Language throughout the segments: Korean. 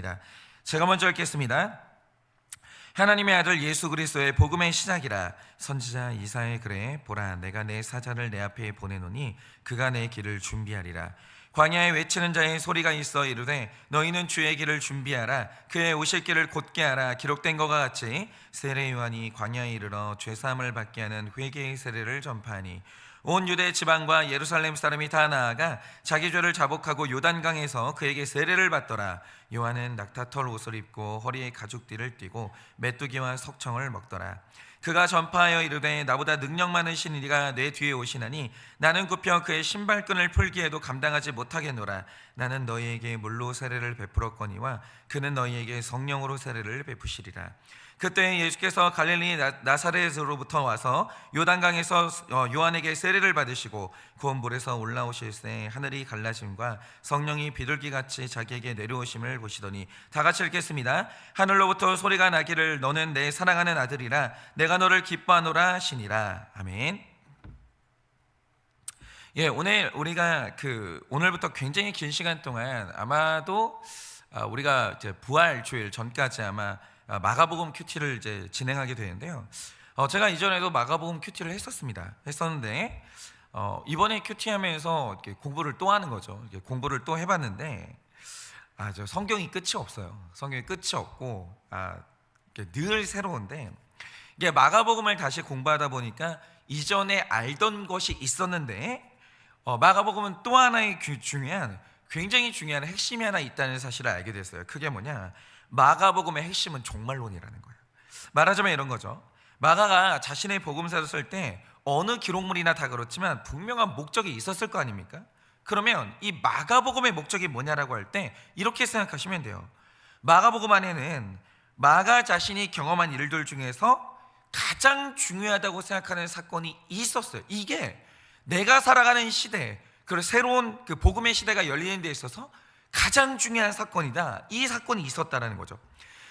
하겠습니다. 제가 먼저 읽겠습니다. 하나님의 아들 예수 그리스도의 복음의 시작이라. 선지자 이사야의 글에 보라, 내가 내 사자를 내 앞에 보내노니 그가 내 길을 준비하리라. 광야에 외치는 자의 소리가 있어 이르되 너희는 주의 길을 준비하라. 그의 오실 길을 곧게 하라. 기록된 것과 같이 세례 요한이 광야에 이르러 죄사함을 받게 하는 회개의 세례를 전파하니 온 유대 지방과 예루살렘 사람이 다 나아가 자기 죄를 자복하고 요단강에서 그에게 세례를 받더라. 요한은 낙타털 옷을 입고 허리에 가죽띠를 띠고 메뚜기와 석청을 먹더라. 그가 전파하여 이르되 나보다 능력 많으신 이가 내 뒤에 오시나니 나는 굽혀 그의 신발끈을 풀기에도 감당하지 못하겠노라. 나는 너희에게 물로 세례를 베풀었거니와 그는 너희에게 성령으로 세례를 베푸시리라. 그때 예수께서 갈릴리 나사렛으로부터 와서 요단강에서 요한에게 세례를 받으시고 구원 물에서 올라오실새 하늘이 갈라짐과 성령이 비둘기같이 자기에게 내려오심을 보시더니, 다 같이 읽겠습니다. 하늘로부터 소리가 나기를 너는 내 사랑하는 아들이라 내가 너를 기뻐하노라 하시니라. 아멘. 오늘 우리가 오늘부터 굉장히 긴 시간 동안 아마도 우리가 이제 부활 주일 전까지 아마 마가복음 큐티를 이제 진행하게 되는데요. 제가 이전에도 마가복음 큐티를 했었는데 이번에 큐티하면서 이렇게 공부를 또 하는 거죠. 이렇게 공부를 또 해봤는데 저 성경이 끝이 없어요. 성경이 끝이 없고 늘 새로운데, 이게 마가복음을 다시 공부하다 보니까 이전에 알던 것이 있었는데 마가복음은 또 하나의 굉장히 중요한 핵심이 하나 있다는 사실을 알게 됐어요. 그게 뭐냐? 마가복음의 핵심은 종말론이라는 거예요. 말하자면 이런 거죠. 마가가 자신의 복음서를 쓸 때 어느 기록물이나 다 그렇지만 분명한 목적이 있었을 거 아닙니까? 그러면 이 마가복음의 목적이 뭐냐라고 할 때 이렇게 생각하시면 돼요. 마가복음 안에는 마가 자신이 경험한 일들 중에서 가장 중요하다고 생각하는 사건이 있었어요. 이게 내가 살아가는 시대, 그리고 새로운 복음의 시대가 열리는 데 있어서 가장 중요한 사건이다. 이 사건이 있었다라는 거죠.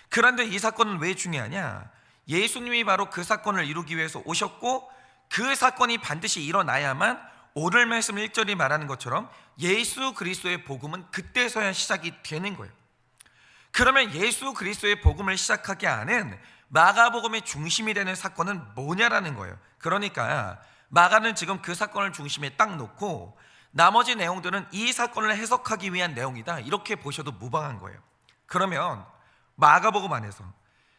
그런데 이 사건은 왜 중요하냐? 예수님이 바로 그 사건을 이루기 위해서 오셨고 그 사건이 반드시 일어나야만 오늘 말씀 1절이 말하는 것처럼 예수 그리스도의 복음은 그때서야 시작이 되는 거예요. 그러면 예수 그리스도의 복음을 시작하게 하는 마가복음의 중심이 되는 사건은 뭐냐라는 거예요. 그러니까 마가는 지금 그 사건을 중심에 딱 놓고 나머지 내용들은 이 사건을 해석하기 위한 내용이다, 이렇게 보셔도 무방한 거예요. 그러면 마가복음 안에서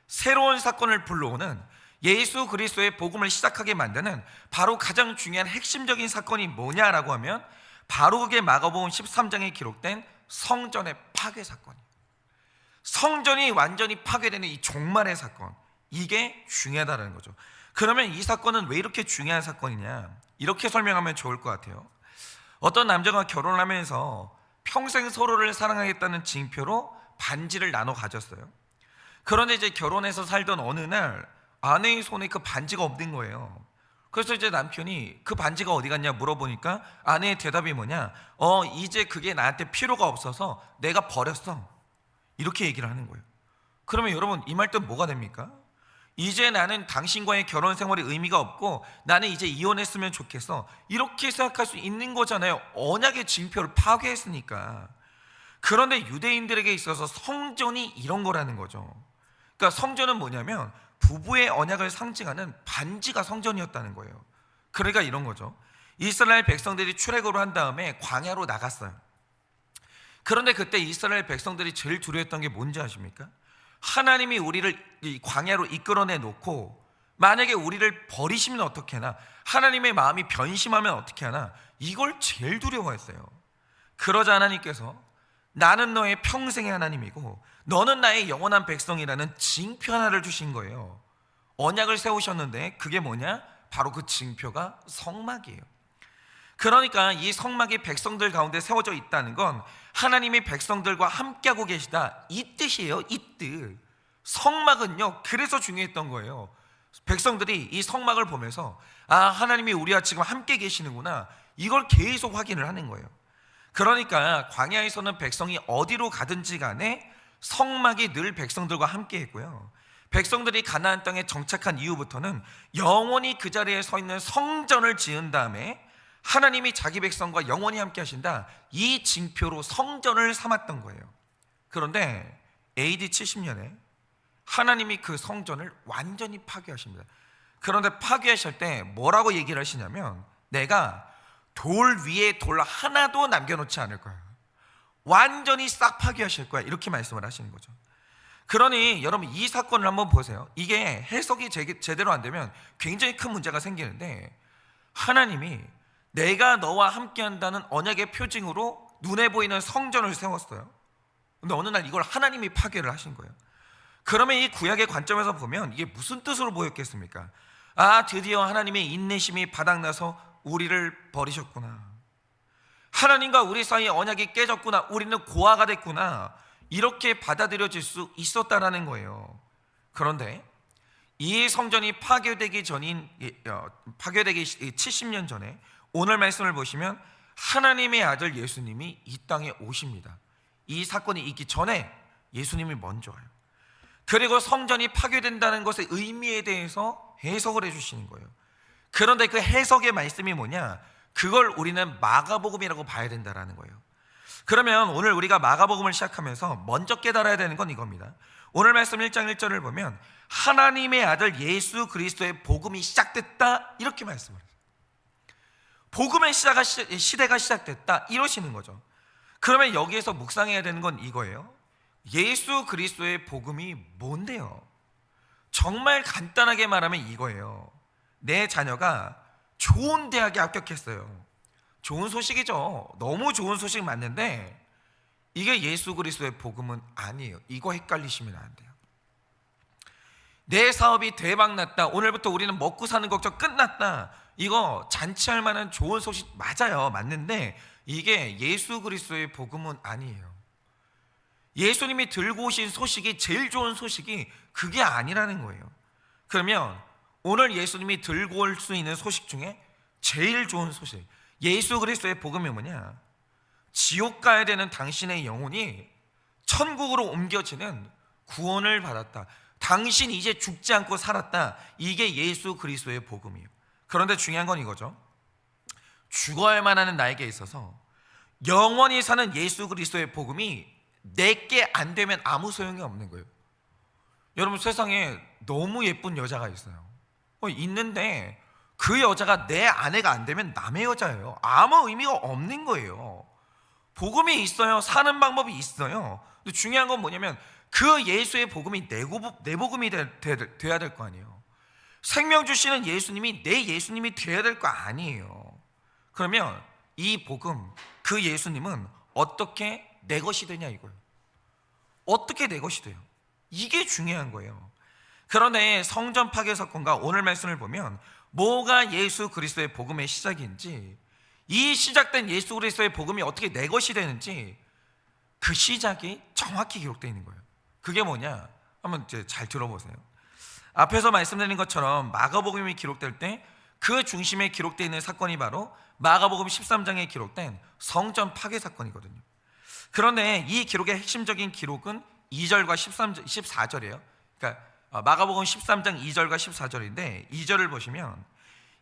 새로운 사건을 불러오는 예수 그리스도의 복음을 시작하게 만드는 바로 가장 중요한 핵심적인 사건이 뭐냐라고 하면 바로 그게 마가복음 13장에 기록된 성전의 파괴 사건이에요. 성전이 완전히 파괴되는 이 종말의 사건, 이게 중요하다는 거죠. 그러면 이 사건은 왜 이렇게 중요한 사건이냐? 이렇게 설명하면 좋을 것 같아요. 어떤 남자가 결혼을 하면서 평생 서로를 사랑하겠다는 징표로 반지를 나눠 가졌어요. 그런데 이제 결혼해서 살던 어느 날 아내의 손에 그 반지가 없는 거예요. 그래서 이제 남편이 그 반지가 어디 갔냐 물어보니까 아내의 대답이 뭐냐? 이제 그게 나한테 필요가 없어서 내가 버렸어, 이렇게 얘기를 하는 거예요. 그러면 여러분, 이 말 뜻 뭐가 됩니까? 이제 나는 당신과의 결혼 생활이 의미가 없고 나는 이제 이혼했으면 좋겠어, 이렇게 생각할 수 있는 거잖아요. 언약의 징표를 파괴했으니까. 그런데 유대인들에게 있어서 성전이 이런 거라는 거죠. 그러니까 성전은 뭐냐면 부부의 언약을 상징하는 반지가 성전이었다는 거예요. 그러니까 이런 거죠. 이스라엘 백성들이 출애굽을 한 다음에 광야로 나갔어요. 그런데 그때 이스라엘 백성들이 제일 두려워했던 게 뭔지 아십니까? 하나님이 우리를 이 광야로 이끌어내 놓고 만약에 우리를 버리시면 어떻게 하나, 하나님의 마음이 변심하면 어떻게 하나, 이걸 제일 두려워했어요. 그러자 하나님께서 나는 너의 평생의 하나님이고 너는 나의 영원한 백성이라는 징표 하나를 주신 거예요. 언약을 세우셨는데 그게 뭐냐? 바로 그 징표가 성막이에요. 그러니까 이 성막이 백성들 가운데 세워져 있다는 건 하나님이 백성들과 함께하고 계시다, 이 뜻이에요. 이 뜻. 성막은요, 그래서 중요했던 거예요. 백성들이 이 성막을 보면서 하나님이 우리와 지금 함께 계시는구나, 이걸 계속 확인을 하는 거예요. 그러니까 광야에서는 백성이 어디로 가든지 간에 성막이 늘 백성들과 함께 했고요, 백성들이 가나안 땅에 정착한 이후부터는 영원히 그 자리에 서 있는 성전을 지은 다음에 하나님이 자기 백성과 영원히 함께 하신다, 이 징표로 성전을 삼았던 거예요. 그런데 AD 70년에 하나님이 그 성전을 완전히 파괴하십니다. 그런데 파괴하실 때 뭐라고 얘기를 하시냐면, 내가 돌 위에 돌 하나도 남겨놓지 않을 거야. 완전히 싹 파괴하실 거야. 이렇게 말씀을 하시는 거죠. 그러니 여러분, 이 사건을 한번 보세요. 이게 해석이 제대로 안 되면 굉장히 큰 문제가 생기는데, 하나님이 내가 너와 함께 한다는 언약의 표징으로 눈에 보이는 성전을 세웠어요. 근데 어느 날 이걸 하나님이 파괴를 하신 거예요. 그러면 이 구약의 관점에서 보면 이게 무슨 뜻으로 보였겠습니까? 드디어 하나님의 인내심이 바닥나서 우리를 버리셨구나. 하나님과 우리 사이의 언약이 깨졌구나. 우리는 고아가 됐구나. 이렇게 받아들여질 수 있었다라는 거예요. 그런데 이 성전이 파괴되기 70년 전에 오늘 말씀을 보시면 하나님의 아들 예수님이 이 땅에 오십니다. 이 사건이 있기 전에 예수님이 먼저 와요. 그리고 성전이 파괴된다는 것의 의미에 대해서 해석을 해주시는 거예요. 그런데 그 해석의 말씀이 뭐냐? 그걸 우리는 마가복음이라고 봐야 된다라는 거예요. 그러면 오늘 우리가 마가복음을 시작하면서 먼저 깨달아야 되는 건 이겁니다. 오늘 말씀 1장 1절을 보면 하나님의 아들 예수 그리스도의 복음이 시작됐다, 이렇게 말씀을 해요. 복음의 시대가 시작됐다, 이러시는 거죠. 그러면 여기에서 묵상해야 되는 건 이거예요. 예수 그리스도의 복음이 뭔데요? 정말 간단하게 말하면 이거예요. 내 자녀가 좋은 대학에 합격했어요. 좋은 소식이죠. 너무 좋은 소식 맞는데 이게 예수 그리스도의 복음은 아니에요. 이거 헷갈리시면 안 돼요. 내 사업이 대박 났다. 오늘부터 우리는 먹고 사는 걱정 끝났다. 이거 잔치할 만한 좋은 소식 맞아요. 맞는데 이게 예수 그리스도의 복음은 아니에요. 예수님이 들고 오신 소식이, 제일 좋은 소식이 그게 아니라는 거예요. 그러면 오늘 예수님이 들고 올 수 있는 소식 중에 제일 좋은 소식, 예수 그리스도의 복음이 뭐냐? 지옥 가야 되는 당신의 영혼이 천국으로 옮겨지는 구원을 받았다. 당신 이제 죽지 않고 살았다. 이게 예수 그리스도의 복음이에요. 그런데 중요한 건 이거죠. 죽어야만 하는 나에게 있어서 영원히 사는 예수 그리스도의 복음이 내게 안 되면 아무 소용이 없는 거예요. 여러분, 세상에 너무 예쁜 여자가 있어요. 있는데 그 여자가 내 아내가 안 되면 남의 여자예요. 아무 의미가 없는 거예요. 복음이 있어요. 사는 방법이 있어요. 근데 중요한 건 뭐냐면 그 예수의 복음이 내 복음이 돼야 될 거 아니에요. 생명 주시는 예수님이 내 예수님이 돼야 될 거 아니에요. 그러면 이 복음, 그 예수님은 어떻게 내 것이 되냐 이거예요. 어떻게 내 것이 돼요? 이게 중요한 거예요. 그런데 성전 파괴 사건과 오늘 말씀을 보면 뭐가 예수 그리스도의 복음의 시작인지, 이 시작된 예수 그리스도의 복음이 어떻게 내 것이 되는지 그 시작이 정확히 기록되어 있는 거예요. 그게 뭐냐? 한번 잘 들어보세요. 앞에서 말씀드린 것처럼 마가복음이 기록될 때 그 중심에 기록되어 있는 사건이 바로 마가복음 13장에 기록된 성전 파괴 사건이거든요. 그런데 이 기록의 핵심적인 기록은 2절과 14절이에요. 그러니까 마가복음 13장 2절과 14절인데 2절을 보시면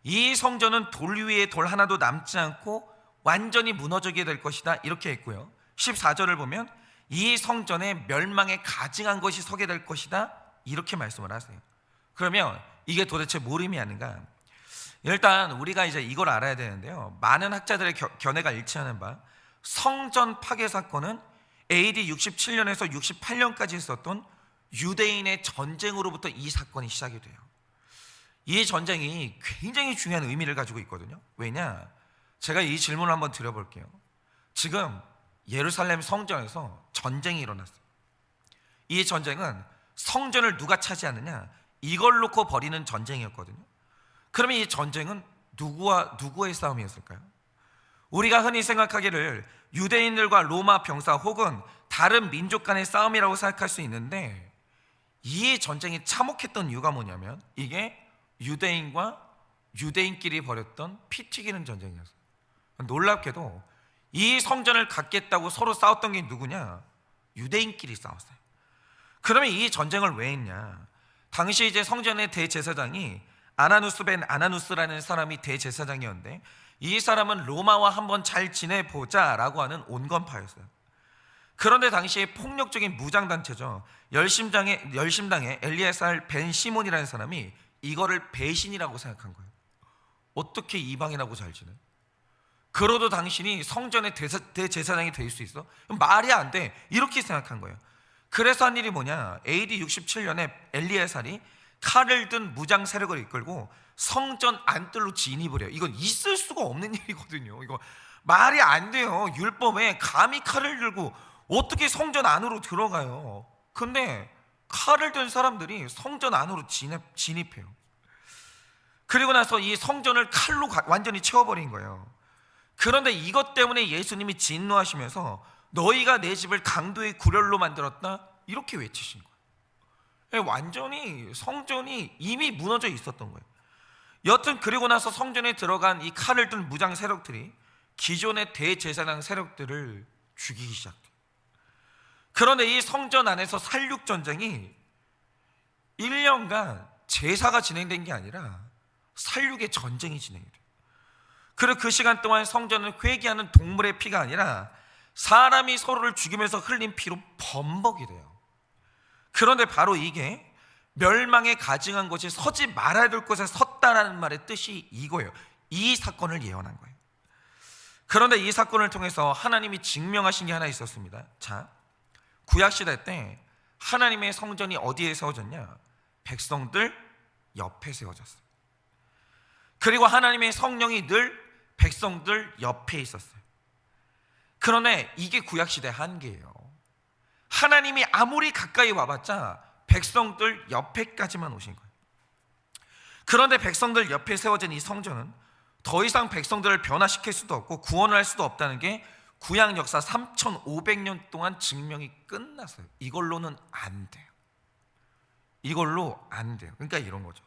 이 성전은 돌 위에 돌 하나도 남지 않고 완전히 무너지게 될 것이다, 이렇게 했고요. 14절을 보면 이 성전에 멸망에 가증한 것이 서게 될 것이다, 이렇게 말씀을 하세요. 그러면 이게 도대체 뭘 의미하는가? 일단 우리가 이제 이걸 알아야 되는데요. 많은 학자들의 견해가 일치하는 바, 성전 파괴 사건은 AD 67년에서 68년까지 있었던 유대인의 전쟁으로부터 이 사건이 시작이 돼요. 이 전쟁이 굉장히 중요한 의미를 가지고 있거든요. 왜냐? 제가 이 질문을 한번 드려볼게요. 지금 예루살렘 성전에서 전쟁이 일어났어요. 이 전쟁은 성전을 누가 차지하느냐, 이걸 놓고 벌이는 전쟁이었거든요. 그러면 이 전쟁은 누구와 누구의 싸움이었을까요? 우리가 흔히 생각하기를 유대인들과 로마 병사 혹은 다른 민족 간의 싸움이라고 생각할 수 있는데, 이 전쟁이 참혹했던 이유가 뭐냐면 이게 유대인과 유대인끼리 벌였던 피 튀기는 전쟁이었어요. 놀랍게도 이 성전을 갖겠다고 서로 싸웠던 게 누구냐? 유대인끼리 싸웠어요. 그러면 이 전쟁을 왜 했냐? 당시 이제 성전의 대제사장이 아나누스 벤 아나누스라는 사람이 대제사장이었는데, 이 사람은 로마와 한번 잘 지내보자 라고 하는 온건파였어요. 그런데 당시에 폭력적인 무장단체죠. 열심당의 엘리에살 벤 시몬이라는 사람이 이거를 배신이라고 생각한 거예요. 어떻게 이방인하고 잘 지내? 그러도 당신이 성전의 대제사장이 될 수 있어? 말이 안 돼. 이렇게 생각한 거예요. 그래서 한 일이 뭐냐, AD 67년에 엘리에살이 칼을 든 무장 세력을 이끌고 성전 안뜰로 진입을 해요. 이건 있을 수가 없는 일이거든요. 이거 말이 안 돼요. 율법에 감히 칼을 들고 어떻게 성전 안으로 들어가요? 근데 칼을 든 사람들이 성전 안으로 진입해요. 그리고 나서 이 성전을 칼로 완전히 채워버린 거예요. 그런데 이것 때문에 예수님이 진노하시면서 너희가 내 집을 강도의 구렬로 만들었다, 이렇게 외치신 거예요. 완전히 성전이 이미 무너져 있었던 거예요. 여튼 그리고 나서 성전에 들어간 이 칼을 든 무장 세력들이 기존의 대제사장 세력들을 죽이기 시작해요. 그런데 이 성전 안에서 살육전쟁이 1년간 제사가 진행된 게 아니라 살육의 전쟁이 진행이 돼요. 그리고 그 시간 동안 성전은 회개하는 동물의 피가 아니라 사람이 서로를 죽이면서 흘린 피로 범벅이 돼요. 그런데 바로 이게 멸망에 가증한 것이 서지 말아야 될 곳에 섰다라는 말의 뜻이 이거예요. 이 사건을 예언한 거예요. 그런데 이 사건을 통해서 하나님이 증명하신 게 하나 있었습니다. 자, 구약시대 때 하나님의 성전이 어디에 세워졌냐? 백성들 옆에 세워졌어요. 그리고 하나님의 성령이 늘 백성들 옆에 있었어요. 그런데 이게 구약시대 한계예요. 하나님이 아무리 가까이 와봤자 백성들 옆에까지만 오신 거예요. 그런데 백성들 옆에 세워진 이 성전은 더 이상 백성들을 변화시킬 수도 없고 구원을 할 수도 없다는 게 구약 역사 3,500년 동안 증명이 끝났어요. 이걸로는 안 돼요. 이걸로 안 돼요. 그러니까 이런 거죠.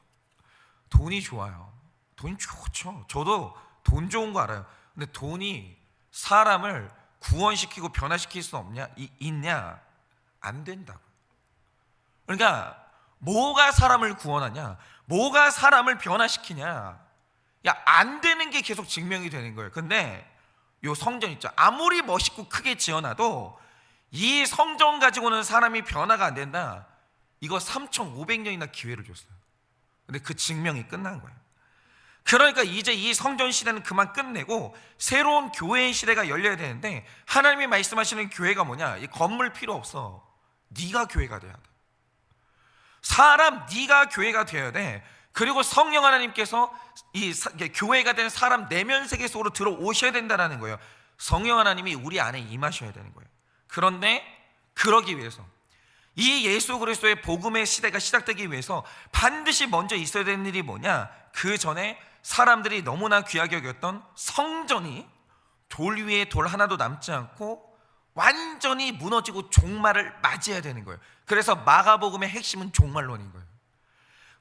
돈이 좋아요. 돈이 좋죠. 저도 돈 좋은 거 알아요. 근데 돈이 사람을 구원시키고 변화시킬 수 있냐? 안 된다고. 그러니까 뭐가 사람을 구원하냐? 뭐가 사람을 변화시키냐? 안 되는 게 계속 증명이 되는 거예요. 근데 요 성전 있죠. 아무리 멋있고 크게 지어놔도 이 성전 가지고는 사람이 변화가 안 된다. 이거 3,500년이나 기회를 줬어요. 근데 그 증명이 끝난 거예요. 그러니까 이제 이 성전 시대는 그만 끝내고 새로운 교회의 시대가 열려야 되는데, 하나님이 말씀하시는 교회가 뭐냐? 이 건물 필요 없어. 네가 교회가 돼야 돼. 사람 네가 교회가 되어야 돼. 그리고 성령 하나님께서 교회가 된 사람 내면 세계 속으로 들어오셔야 된다는 거예요. 성령 하나님이 우리 안에 임하셔야 되는 거예요. 그런데 그러기 위해서 이 예수 그리스도의 복음의 시대가 시작되기 위해서 반드시 먼저 있어야 되는 일이 뭐냐? 그 전에 사람들이 너무나 귀하게 여겼던 성전이 돌 위에 돌 하나도 남지 않고 완전히 무너지고 종말을 맞이해야 되는 거예요. 그래서 마가복음의 핵심은 종말론인 거예요.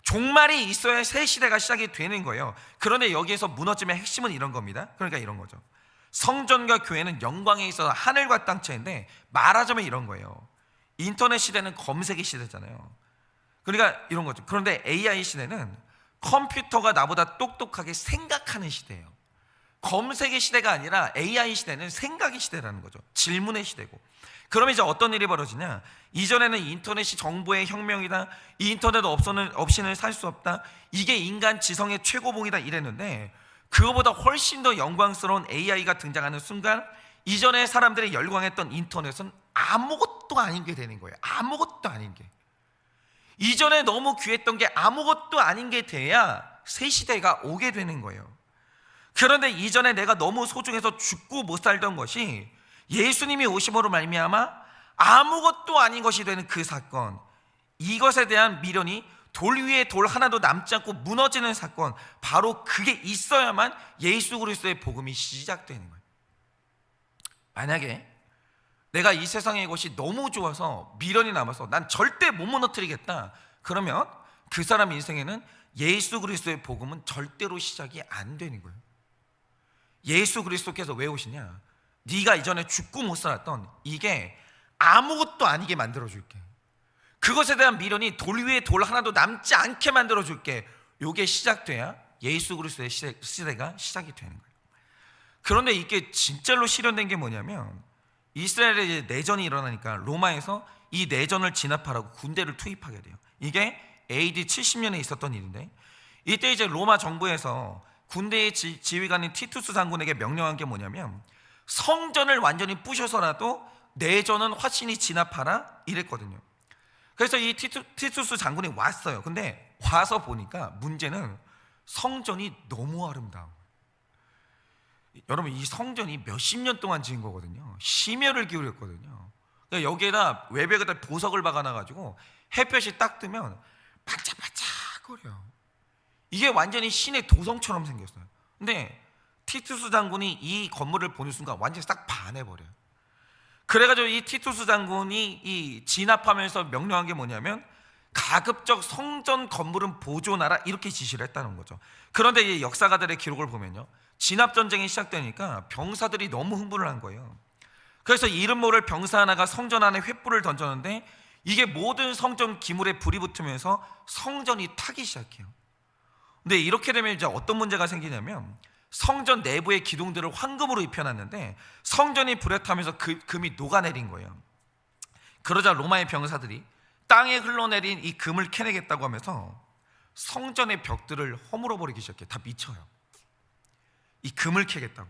종말이 있어야 새 시대가 시작이 되는 거예요. 그런데 여기에서 무너짐의 핵심은 이런 겁니다. 그러니까 이런 거죠. 성전과 교회는 영광에 있어서 하늘과 땅 차이인데, 말하자면 이런 거예요. 인터넷 시대는 검색의 시대잖아요. 그러니까 이런 거죠. 그런데 AI 시대는 컴퓨터가 나보다 똑똑하게 생각하는 시대예요. 검색의 시대가 아니라 AI 시대는 생각의 시대라는 거죠. 질문의 시대고. 그럼 이제 어떤 일이 벌어지냐? 이전에는 인터넷이 정보의 혁명이다, 이 인터넷 없이는 살 수 없다, 이게 인간 지성의 최고봉이다 이랬는데, 그거보다 훨씬 더 영광스러운 AI가 등장하는 순간 이전에 사람들이 열광했던 인터넷은 아무것도 아닌 게 되는 거예요. 아무것도 아닌 게. 이전에 너무 귀했던 게 아무것도 아닌 게 돼야 새 시대가 오게 되는 거예요. 그런데 이전에 내가 너무 소중해서 죽고 못 살던 것이 예수님이 오심으로 말미암아 아무것도 아닌 것이 되는 그 사건, 이것에 대한 미련이 돌 위에 돌 하나도 남지 않고 무너지는 사건, 바로 그게 있어야만 예수 그리스도의 복음이 시작되는 거예요. 만약에 내가 이 세상의 것이 너무 좋아서 미련이 남아서 난 절대 못 무너뜨리겠다, 그러면 그 사람 인생에는 예수 그리스도의 복음은 절대로 시작이 안 되는 거예요. 예수 그리스도께서 왜 오시냐? 네가 이전에 죽고 못 살았던 이게 아무것도 아니게 만들어줄게. 그것에 대한 미련이 돌 위에 돌 하나도 남지 않게 만들어줄게. 이게 시작돼야 예수 그리스도의 시대가 시작이 되는 거예요. 그런데 이게 진짜로 실현된 게 뭐냐면, 이스라엘에 이제 내전이 일어나니까 로마에서 이 내전을 진압하라고 군대를 투입하게 돼요. 이게 AD 70년에 있었던 일인데, 이때 이제 로마 정부에서 군대의 지휘관인 티투스 장군에게 명령한 게 뭐냐면 성전을 완전히 부셔서라도 내전은 확실히 진압하라 이랬거든요. 그래서 이 티투스 장군이 왔어요. 근데 와서 보니까 문제는 성전이 너무 아름다워. 여러분, 이 성전이 몇십 년 동안 지은 거거든요. 심혈을 기울였거든요. 그러니까 여기에다 외벽에다 보석을 박아놔가지고 햇볕이 딱 뜨면 반짝반짝거려. 이게 완전히 신의 도성처럼 생겼어요. 근데 티투스 장군이 이 건물을 보는 순간 완전히 딱 반해버려요. 그래가지고 이 티투스 장군이 이 진압하면서 명령한 게 뭐냐면 가급적 성전 건물은 보존하라 이렇게 지시를 했다는 거죠. 그런데 이 역사가들의 기록을 보면요, 진압 전쟁이 시작되니까 병사들이 너무 흥분을 한 거예요. 그래서 이름 모를 병사 하나가 성전 안에 횃불을 던졌는데 이게 모든 성전 기물에 불이 붙으면서 성전이 타기 시작해요. 근데 이렇게 되면 이제 어떤 문제가 생기냐면 성전 내부의 기둥들을 황금으로 입혀놨는데 성전이 불에 타면서 금이 녹아내린 거예요. 그러자 로마의 병사들이 땅에 흘러내린 이 금을 캐내겠다고 하면서 성전의 벽들을 허물어 버리기 시작해요. 다 미쳐요. 이 금을 캐겠다고.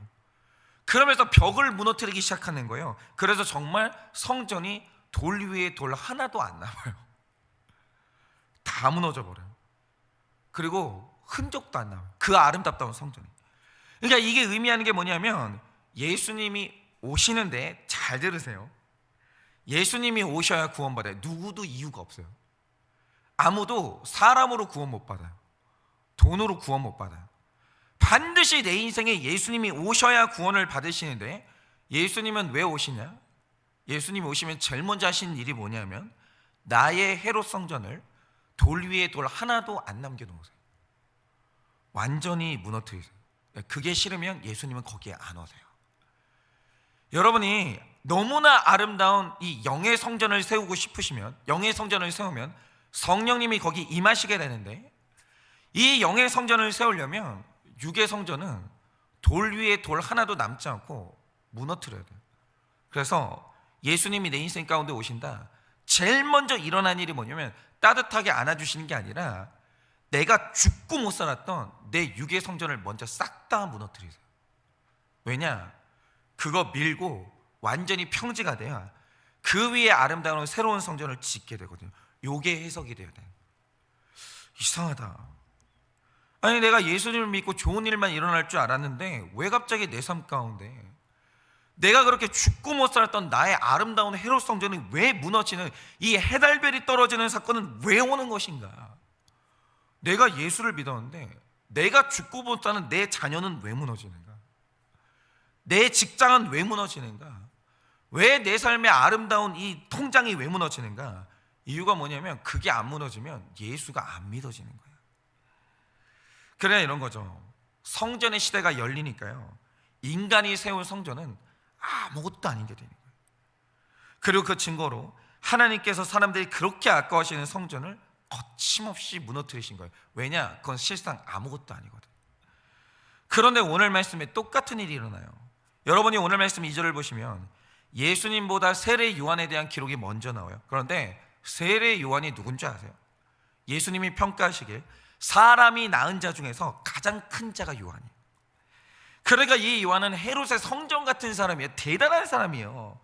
그러면서 벽을 무너뜨리기 시작하는 거예요. 그래서 정말 성전이 돌 위에 돌 하나도 안 남아요. 다 무너져 버려요. 그리고 흔적도 안 나와요. 그 아름답다운 성전이. 그러니까 이게 의미하는 게 뭐냐면 예수님이 오시는데, 잘 들으세요, 예수님이 오셔야 구원받아요. 누구도 이유가 없어요. 아무도 사람으로 구원 못 받아요. 돈으로 구원 못 받아요. 반드시 내 인생에 예수님이 오셔야 구원을 받으시는데, 예수님은 왜 오시냐? 예수님이 오시면 제일 먼저 하시는 일이 뭐냐면 나의 헤롯 성전을 돌 위에 돌 하나도 안 남겨놓으세요. 완전히 무너뜨리세요. 그게 싫으면 예수님은 거기에 안 오세요. 여러분이 너무나 아름다운 이 영의 성전을 세우고 싶으시면, 영의 성전을 세우면 성령님이 거기 임하시게 되는데, 이 영의 성전을 세우려면 육의 성전은 돌 위에 돌 하나도 남지 않고 무너뜨려야 돼요. 그래서 예수님이 내 인생 가운데 오신다, 제일 먼저 일어난 일이 뭐냐면 따뜻하게 안아주시는 게 아니라 내가 죽고 못 살았던 내 육의 성전을 먼저 싹 다 무너뜨리세요. 왜냐? 그거 밀고 완전히 평지가 돼야 그 위에 아름다운 새로운 성전을 짓게 되거든요. 요게 해석이 돼야 돼요. 이상하다. 아니, 내가 예수님을 믿고 좋은 일만 일어날 줄 알았는데 왜 갑자기 내 삶 가운데 내가 그렇게 죽고 못 살았던 나의 아름다운 헤롯 성전이 왜 무너지는, 이 해달별이 떨어지는 사건은 왜 오는 것인가? 내가 예수를 믿었는데 내가 죽고 못 사는 내 자녀는 왜 무너지는가? 내 직장은 왜 무너지는가? 왜 내 삶의 아름다운 이 통장이 왜 무너지는가? 이유가 뭐냐면 그게 안 무너지면 예수가 안 믿어지는 거예요. 그래야 이런 거죠. 성전의 시대가 열리니까요, 인간이 세운 성전은 아무것도 아닌 게 되는 거예요. 그리고 그 증거로 하나님께서 사람들이 그렇게 아까워하시는 성전을 거침없이 무너뜨리신 거예요. 왜냐? 그건 실상 아무것도 아니거든. 그런데 오늘 말씀에 똑같은 일이 일어나요. 여러분이 오늘 말씀 2절을 보시면 예수님보다 세례 요한에 대한 기록이 먼저 나와요. 그런데 세례 요한이 누군지 아세요? 예수님이 평가하시길 사람이 낳은 자 중에서 가장 큰 자가 요한이에요. 그러니까 이 요한은 헤롯의 성전 같은 사람이에요. 대단한 사람이에요.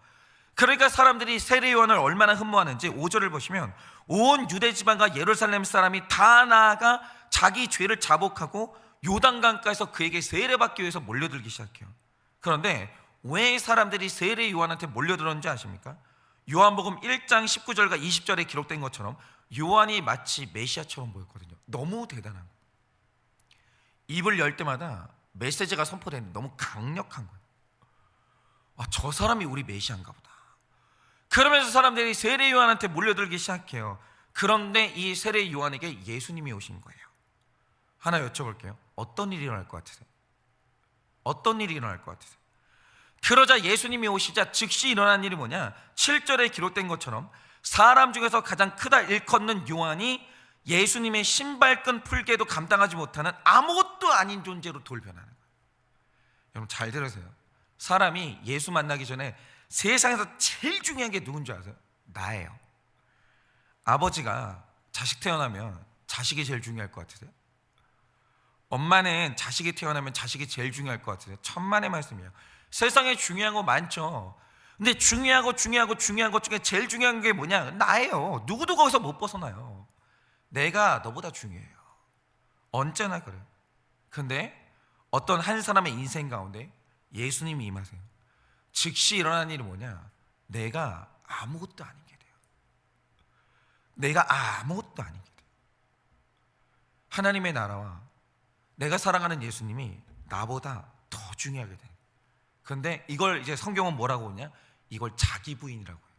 그러니까 사람들이 세례 요한을 얼마나 흠모하는지 5절을 보시면 온 유대 지방과 예루살렘 사람이 다 나아가 자기 죄를 자복하고 요단강가에서 그에게 세례받기 위해서 몰려들기 시작해요. 그런데 왜 사람들이 세례 요한한테 몰려들었는지 아십니까? 요한복음 1장 19절과 20절에 기록된 것처럼 요한이 마치 메시아처럼 보였거든요. 너무 대단한 거예요. 입을 열 때마다 메시지가 선포되는, 너무 강력한 거예요. 저 사람이 우리 메시아인가 보다. 그러면서 사람들이 세례 요한한테 몰려들기 시작해요. 그런데 이 세례 요한에게 예수님이 오신 거예요. 하나 여쭤볼게요. 어떤 일이 일어날 것 같으세요? 어떤 일이 일어날 것 같으세요? 그러자 예수님이 오시자 즉시 일어난 일이 뭐냐? 7절에 기록된 것처럼 사람 중에서 가장 크다 일컫는 요한이 예수님의 신발끈 풀개도 감당하지 못하는 아무것도 아닌 존재로 돌변하는 거예요. 여러분 잘 들으세요. 사람이 예수 만나기 전에 세상에서 제일 중요한 게 누군지 아세요? 나예요. 아버지가 자식 태어나면 자식이 제일 중요할 것 같으세요? 엄마는 자식이 태어나면 자식이 제일 중요할 것 같으세요? 천만의 말씀이에요. 세상에 중요한 거 많죠. 근데 중요한 것 중에 제일 중요한 게 뭐냐? 나예요. 누구도 거기서 못 벗어나요. 내가 너보다 중요해요. 언제나 그래요. 근데 어떤 한 사람의 인생 가운데 예수님이 임하세요. 즉시 일어나는 일이 뭐냐? 내가 아무것도 아닌 게 돼요. 내가 아무것도 아닌 게 돼요. 하나님의 나라와 내가 사랑하는 예수님이 나보다 더 중요하게 돼요. 근데 이걸 이제 성경은 뭐라고 하냐? 이걸 자기 부인이라고 해요.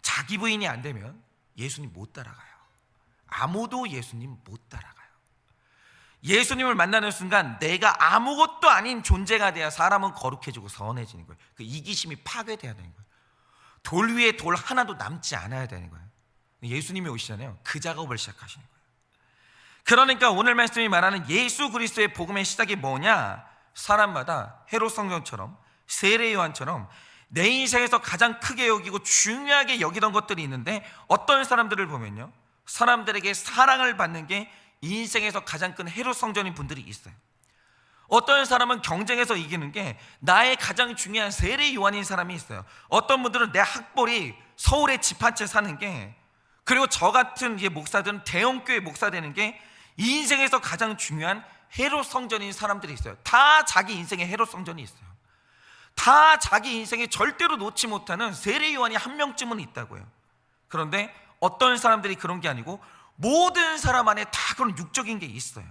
자기 부인이 안 되면 예수님 못 따라가요. 아무도 예수님 못 따라가요. 예수님을 만나는 순간 내가 아무것도 아닌 존재가 돼야 사람은 거룩해지고 선해지는 거예요. 그 이기심이 파괴돼야 되는 거예요. 돌 위에 돌 하나도 남지 않아야 되는 거예요. 예수님이 오시잖아요. 그 작업을 시작하시는 거예요. 그러니까 오늘 말씀이 말하는 예수 그리스도의 복음의 시작이 뭐냐? 사람마다 헤롯 성경처럼 세례 요한처럼 내 인생에서 가장 크게 여기고 중요하게 여기던 것들이 있는데, 어떤 사람들을 보면요, 사람들에게 사랑을 받는 게 인생에서 가장 큰 헤롯 성전인 분들이 있어요. 어떤 사람은 경쟁에서 이기는 게 나의 가장 중요한 세례 요한인 사람이 있어요. 어떤 분들은 내 학벌이 서울에 집 한 채 사는 게, 그리고 저 같은 목사들은 대형교회 목사 되는 게 인생에서 가장 중요한 헤롯 성전인 사람들이 있어요. 다 자기 인생에 헤롯 성전이 있어요. 다 자기 인생에 절대로 놓지 못하는 세례 요한이 한 명쯤은 있다고요. 그런데 어떤 사람들이 그런 게 아니고 모든 사람 안에 다 그런 육적인 게 있어요.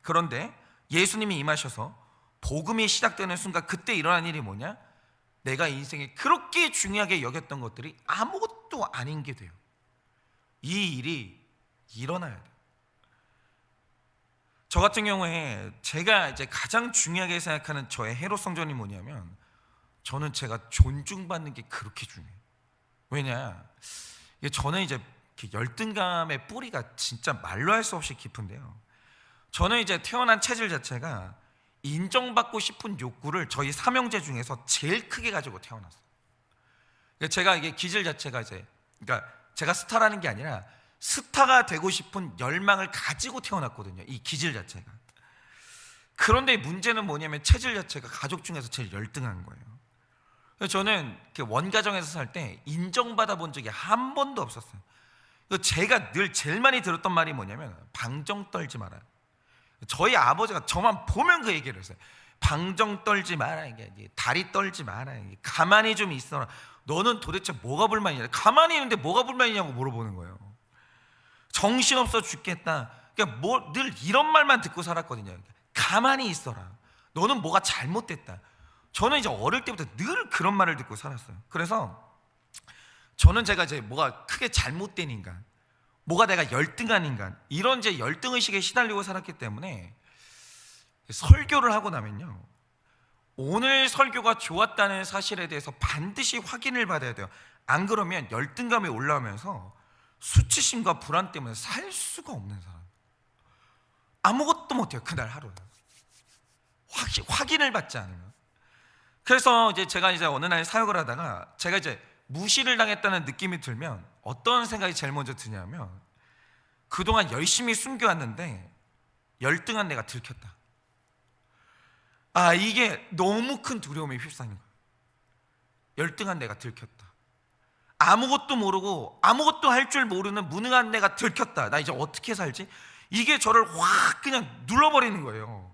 그런데 예수님이 임하셔서 복음이 시작되는 순간 그때 일어난 일이 뭐냐? 내가 인생에 그렇게 중요하게 여겼던 것들이 아무것도 아닌 게 돼요. 이 일이 일어나야 돼요. 저 같은 경우에 제가 이제 가장 중요하게 생각하는 저의 헤롯 성전이 뭐냐면, 저는 제가 존중받는 게 그렇게 중요해요. 왜냐? 저는 이제 열등감의 뿌리가 진짜 말로 할 수 없이 깊은데요. 저는 이제 태어난 체질 자체가 인정받고 싶은 욕구를 저희 삼형제 중에서 제일 크게 가지고 태어났어요. 제가 이게 기질 자체가 이제, 그러니까 제가 스타라는 게 아니라 스타가 되고 싶은 열망을 가지고 태어났거든요. 이 기질 자체가. 그런데 문제는 뭐냐면 체질 자체가 가족 중에서 제일 열등한 거예요. 그래서 저는 원가정에서 살 때 인정받아 본 적이 한 번도 없었어요. 제가 늘 제일 많이 들었던 말이 뭐냐면, 방정 떨지 마라. 저희 아버지가 저만 보면 그 얘기를 했어요. 방정 떨지 마라, 다리 떨지 마라, 가만히 좀 있어라. 너는 도대체 뭐가 불만이냐? 가만히 있는데 뭐가 불만이냐고 물어보는 거예요. 정신없어 죽겠다. 그러니까 늘 이런 말만 듣고 살았거든요. 가만히 있어라. 너는 뭐가 잘못됐다. 저는 이제 어릴 때부터 늘 그런 말을 듣고 살았어요. 그래서 저는 제가 이제 뭐가 크게 잘못된 인간, 뭐가 내가 열등한 인간, 이런 이제 열등의식에 시달리고 살았기 때문에 설교를 하고 나면요, 오늘 설교가 좋았다는 사실에 대해서 반드시 확인을 받아야 돼요. 안 그러면 열등감이 올라오면서 수치심과 불안 때문에 살 수가 없는 사람, 아무것도 못해요. 그날 하루는 확인을 받지 않으면. 그래서 이제 제가 이제 어느 날 사역을 하다가 제가 이제 무시를 당했다는 느낌이 들면 어떤 생각이 제일 먼저 드냐면, 그동안 열심히 숨겨왔는데 열등한 내가 들켰다. 이게 너무 큰 두려움에 휩싸이는 거예요. 열등한 내가 들켰다. 아무것도 모르고 아무것도 할 줄 모르는 무능한 내가 들켰다. 나 이제 어떻게 살지? 이게 저를 확 그냥 눌러버리는 거예요.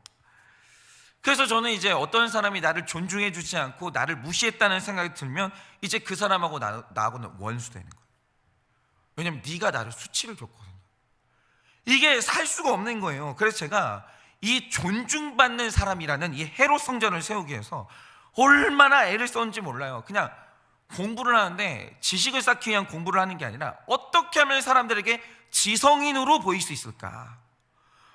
그래서 저는 이제 어떤 사람이 나를 존중해 주지 않고 나를 무시했다는 생각이 들면 이제 그 사람하고 나하고는 원수 되는 거예요. 왜냐면 네가 나를 수치를 줬거든요. 이게 살 수가 없는 거예요. 그래서 제가 이 존중받는 사람이라는 이 헤롯 성전을 세우기 위해서 얼마나 애를 썼는지 몰라요. 그냥 공부를 하는데 지식을 쌓기 위한 공부를 하는 게 아니라 어떻게 하면 사람들에게 지성인으로 보일 수 있을까?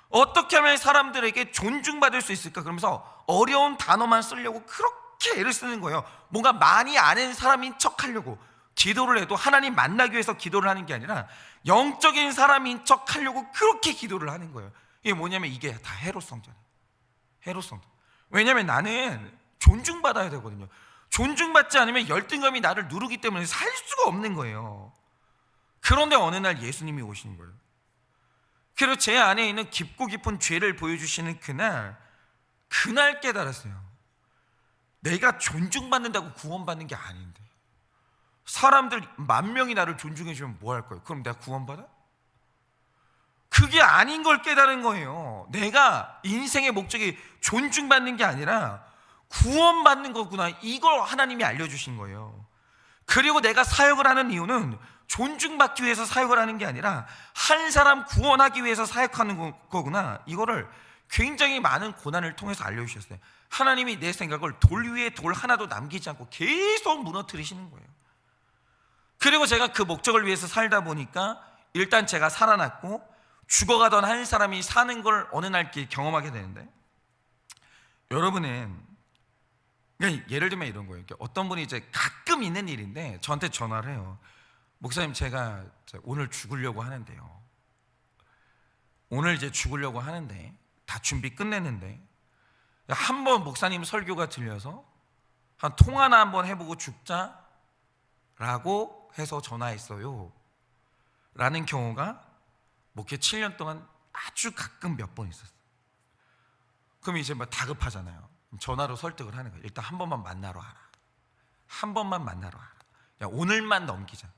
어떻게 하면 사람들에게 존중받을 수 있을까? 그러면서 어려운 단어만 쓰려고 그렇게 애를 쓰는 거예요. 뭔가 많이 아는 사람인 척 하려고. 기도를 해도 하나님 만나기 위해서 기도를 하는 게 아니라 영적인 사람인 척 하려고 그렇게 기도를 하는 거예요. 이게 뭐냐면 이게 다 헤롯 성전이에요. 헤롯 성전. 왜냐면 나는 존중받아야 되거든요. 존중받지 않으면 열등감이 나를 누르기 때문에 살 수가 없는 거예요. 그런데 어느 날 예수님이 오신 거예요. 그리고 제 안에 있는 깊고 깊은 죄를 보여주시는 그날 깨달았어요. 내가 존중받는다고 구원받는 게 아닌데, 사람들 10,000명이 나를 존중해 주면 뭐 할 거예요? 그럼 내가 구원받아? 그게 아닌 걸 깨달은 거예요. 내가 인생의 목적이 존중받는 게 아니라 구원받는 거구나, 이걸 하나님이 알려주신 거예요. 그리고 내가 사역을 하는 이유는 존중받기 위해서 사역을 하는 게 아니라 한 사람 구원하기 위해서 사역하는 거구나, 이거를 굉장히 많은 고난을 통해서 알려주셨어요. 하나님이 내 생각을 돌 위에 돌 하나도 남기지 않고 계속 무너뜨리시는 거예요. 그리고 제가 그 목적을 위해서 살다 보니까 일단 제가 살아났고 죽어가던 한 사람이 사는 걸 어느 날 경험하게 되는데, 여러분은 예를 들면 이런 거예요. 어떤 분이 이제 가끔 있는 일인데 저한테 전화를 해요. 목사님, 제가 오늘 죽으려고 하는데요. 오늘 이제 죽으려고 하는데 다 준비 끝냈는데 한번 목사님 설교가 들려서 한 통화나 한번 해보고 죽자라고 해서 전화했어요 라는 경우가 목회 7년 동안 아주 가끔 몇 번 있었어요. 그럼 이제 막 다급하잖아요. 전화로 설득을 하는 거예요. 일단 한 번만 만나러 와라. 한 번만 만나러 와라. 야, 오늘만 넘기자.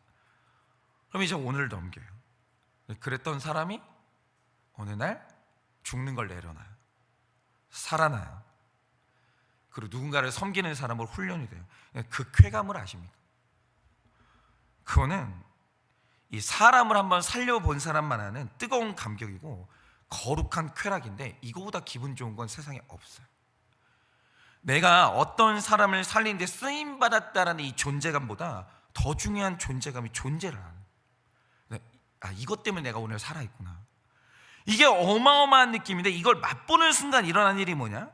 그럼 이제 오늘 넘겨요. 그랬던 사람이 어느 날 죽는 걸 내려놔요. 살아나요. 그리고 누군가를 섬기는 사람으로 훈련이 돼요. 그 쾌감을 아십니까? 그거는 이 사람을 한번 살려본 사람만 아는 뜨거운 감격이고 거룩한 쾌락인데, 이거보다 기분 좋은 건 세상에 없어요. 내가 어떤 사람을 살리는데 쓰임받았다라는 이 존재감보다 더 중요한 존재감이 존재를 하는, 이것 때문에 내가 오늘 살아있구나, 이게 어마어마한 느낌인데, 이걸 맛보는 순간 일어난 일이 뭐냐?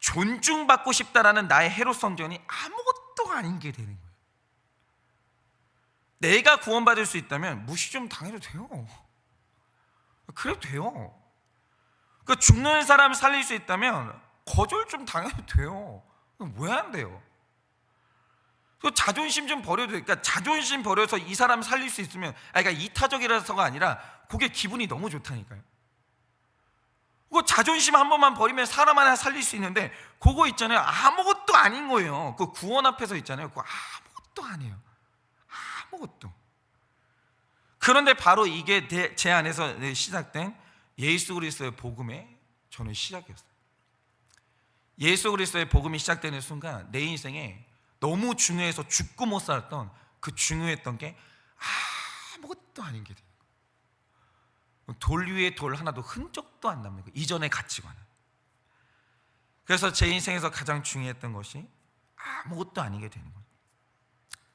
존중받고 싶다라는 나의 해로성전이 아무것도 아닌 게 되는 거예요. 내가 구원받을 수 있다면 무시 좀 당해도 돼요. 그래도 돼요. 그 죽는 사람 살릴 수 있다면 거절 좀 당해도 돼요. 왜 안 돼요? 그 자존심 좀 버려도 돼요. 그러니까 자존심 버려서 이 사람 살릴 수 있으면, 그러니까 이타적이라서가 아니라 그게 기분이 너무 좋다니까요. 그 자존심 한 번만 버리면 사람 하나 살릴 수 있는데, 그거 있잖아요, 아무것도 아닌 거예요. 그 구원 앞에서 있잖아요, 그거 아무것도 아니에요. 아무것도. 그런데 바로 이게 제 안에서 시작된 예수 그리스도의 복음의 저는 시작이었어요. 예수 그리스도의 복음이 시작되는 순간 내 인생에 너무 중요해서 죽고 못 살았던 그 중요했던 게 아무것도 아닌 게 돼요. 돌 위에 돌 하나도 흔적도 안 남는 거예요, 이전의 가치관은. 그래서 제 인생에서 가장 중요했던 것이 아무것도 아닌 게 되는 거예요.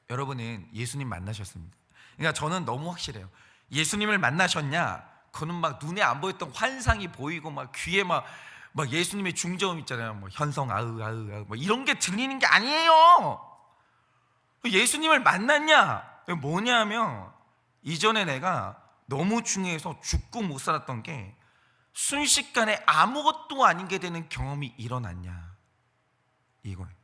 여러분은 예수님 만나셨습니다. 그러니까 저는 너무 확실해요. 예수님을 만나셨냐? 그는 막 눈에 안 보였던 환상이 보이고 막 귀에 막 예수님의 중저음 있잖아요. 뭐 현성 아으 아으 아으 뭐 이런 게 들리는 게 아니에요. 예수님을 만났냐? 뭐냐면 이전에 내가 너무 중요해서 죽고 못 살았던 게 순식간에 아무것도 아닌 게 되는 경험이 일어났냐, 이거예요.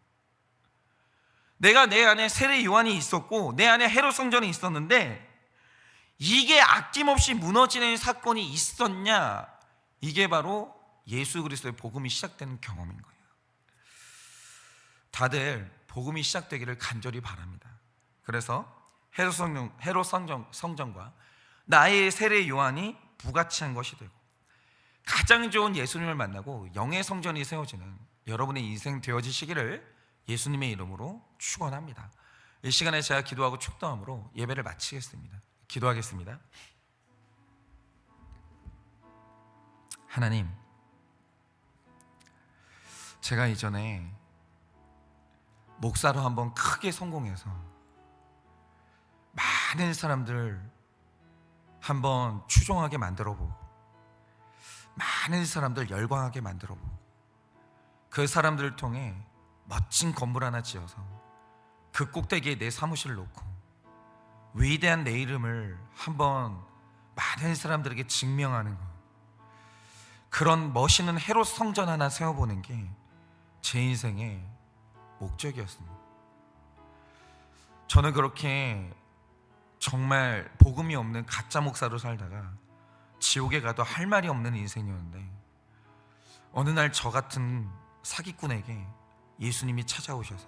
내가 내 안에 세례 요한이 있었고 내 안에 헤롯 성전이 있었는데 이게 아낌없이 무너지는 사건이 있었냐, 이게 바로 예수 그리스도의 복음이 시작되는 경험인 거예요. 다들 복음이 시작되기를 간절히 바랍니다. 그래서 헤롯 성전과 나의 세례 요한이 부가치한 것이 되고 가장 좋은 예수님을 만나고 영의 성전이 세워지는 여러분의 인생 되어지시기를 예수님의 이름으로 축원합니다. 이 시간에 제가 기도하고 축도함으로 예배를 마치겠습니다. 기도하겠습니다. 하나님, 제가 이전에 목사로 한번 크게 성공해서 많은 사람들 한번 추종하게 만들어보고 많은 사람들 열광하게 만들어보고 그 사람들을 통해 멋진 건물 하나 지어서 그 꼭대기에 내 사무실을 놓고 위대한 내 이름을 한번 많은 사람들에게 증명하는 것, 그런 멋있는 헤롯 성전 하나 세워보는 게 제 인생의 목적이었습니다. 저는 그렇게 정말 복음이 없는 가짜 목사로 살다가 지옥에 가도 할 말이 없는 인생이었는데, 어느 날 저 같은 사기꾼에게 예수님이 찾아오셔서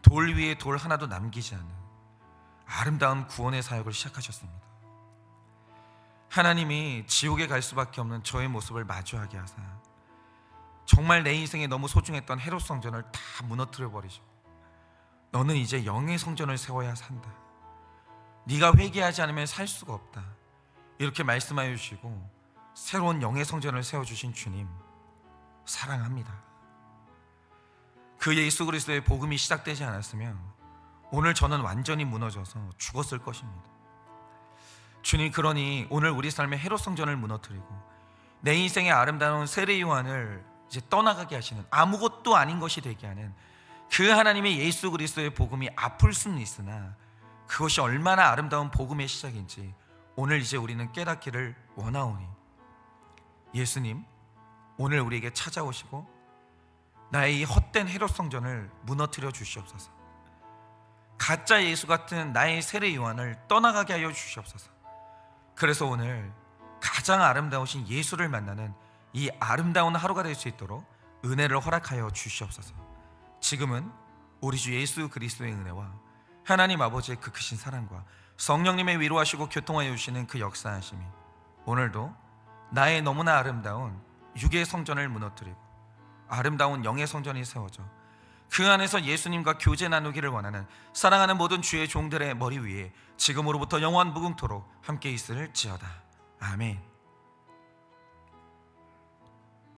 돌 위에 돌 하나도 남기지 않는 아름다운 구원의 사역을 시작하셨습니다. 하나님이 지옥에 갈 수밖에 없는 저의 모습을 마주하게 하사 정말 내 인생에 너무 소중했던 헤롯 성전을 다 무너뜨려 버리시고, 너는 이제 영의 성전을 세워야 산다, 네가 회개하지 않으면 살 수가 없다, 이렇게 말씀하여 주시고 새로운 영의 성전을 세워주신 주님 사랑합니다. 그 예수 그리스도의 복음이 시작되지 않았으면 오늘 저는 완전히 무너져서 죽었을 것입니다. 주님, 그러니 오늘 우리 삶의 헤롯 성전을 무너뜨리고 내 인생의 아름다운 세례 요한을 이제 떠나가게 하시는, 아무것도 아닌 것이 되게 하는 그 하나님의 예수 그리스도의 복음이 아플 수는 있으나 그것이 얼마나 아름다운 복음의 시작인지 오늘 이제 우리는 깨닫기를 원하오니, 예수님 오늘 우리에게 찾아오시고 나의 이 헛된 헤롯 성전을 무너뜨려 주시옵소서. 가짜 예수 같은 나의 세례 요한을 떠나가게 하여 주시옵소서. 그래서 오늘 가장 아름다우신 예수를 만나는 이 아름다운 하루가 될 수 있도록 은혜를 허락하여 주시옵소서. 지금은 우리 주 예수 그리스도의 은혜와 하나님 아버지의 그 크신 사랑과 성령님의 위로하시고 교통하여 주시는 그 역사하심이 오늘도 나의 너무나 아름다운 육의 성전을 무너뜨리고 아름다운 영의 성전이 세워져 그 안에서 예수님과 교제 나누기를 원하는 사랑하는 모든 주의 종들의 머리 위에 지금으로부터 영원 무궁토록 함께 있을지어다. 아멘.